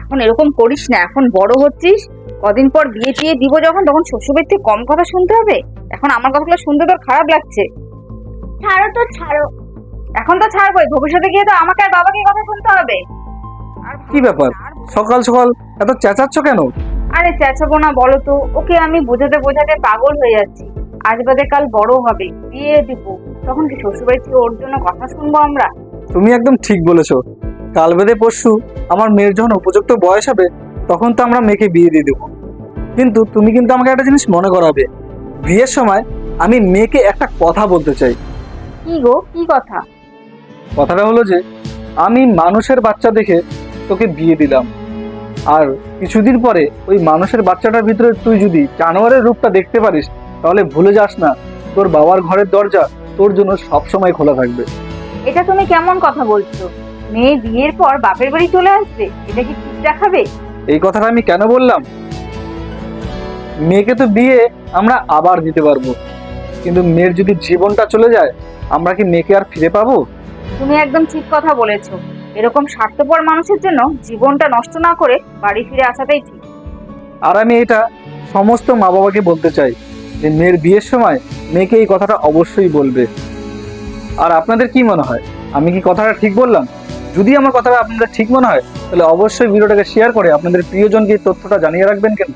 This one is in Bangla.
এখন এরকম করিস না, এখন বড় হচ্ছিস, কদিন পর বিয়ে টিয়ে দিব যখন, তখন শ্বশুরবাড়ির থেকে কম কথা শুনতে হবে। এখন আমার কথাগুলো শুনতে তোর খারাপ লাগছে? ছাড়ো তো ছাড়ো। এখন তো ছাড়বোই, ভবিষ্যতে গিয়ে তো আমাকে আর বাবাকে কথা শুনতে হবে। আর কি ব্যাপার, সকাল সকাল এত চেঁচাচ্ছ কেন? আরে চেঁচাবো না বলো তো, ওকে আমি বোঝাতে বোঝাতে পাগল হয়ে যাচ্ছি। আজ বাদে কাল বড় হবে, বিয়ে দিব, তখন কি শ্বশুরবাড়ি থেকে ওর জন্য কথা শুনবো আমরা? তুমি একদম ঠিক বলেছো। কাল বেঁধে পরশু আমার মেয়ের যখন উপযুক্ত বয়স হবে, তখন তো আমরা মেয়েকে বিয়ে দিয়ে দেবো। কিন্তু তুমি কিন্তু আমাকে একটা জিনিস মনে করাবে, বিয়ের সময় আমি মেয়েকে একটা কথা বলতে চাই। কি গো, কি কথা? কথাটা হলো যে, আমি মানুষের বাচ্চা দেখে তোকে বিয়ে দিলাম, আর কিছুদিন পরে ওই মানুষের বাচ্চাটার ভিতরে তুই যদি জানোয়ারের রূপটা দেখতে পারিস, তাহলে ভুলে যাস না, তোর বাবার ঘরের দরজা তোর জন্য সবসময় খোলা থাকবে। এটা তুমি কেমন কথা বলছো? মেয়ে বিয়ের পর বাপের বাড়ি চলে আসবে, এটা কি ঠিক দেখাবে? এই কথাটা আমি কেন বললাম, মেয়েকে তো বিয়ে আমরা আবার দিতে পারবো, কিন্তু মেয়ের যদি জীবনটা চলে যায়, আমরা কি মেয়েকে আর ফিরে পাবো? তুমি একদম ঠিক কথা বলেছো। এরকম স্বার্থপর মানুষের জন্য জীবনটা নষ্ট না করে বাড়ি ফিরে আসাটাই ঠিক। আর আমি এটা সমস্ত মা বাবাকে বলতে চাই যে মেয়ের বিয়ের সময় মেয়েকে এই কথাটা অবশ্যই বলবে। আর আপনাদের কি মনে হয়, আমি কি কথাটা ঠিক বললাম? যদি আমার কথাটা আপনাদের ঠিক মনে হয়, তাহলে অবশ্যই ভিডিওটাকে শেয়ার করে আপনাদের প্রিয়জনকে এই তথ্যটা জানিয়ে রাখবেন কেন।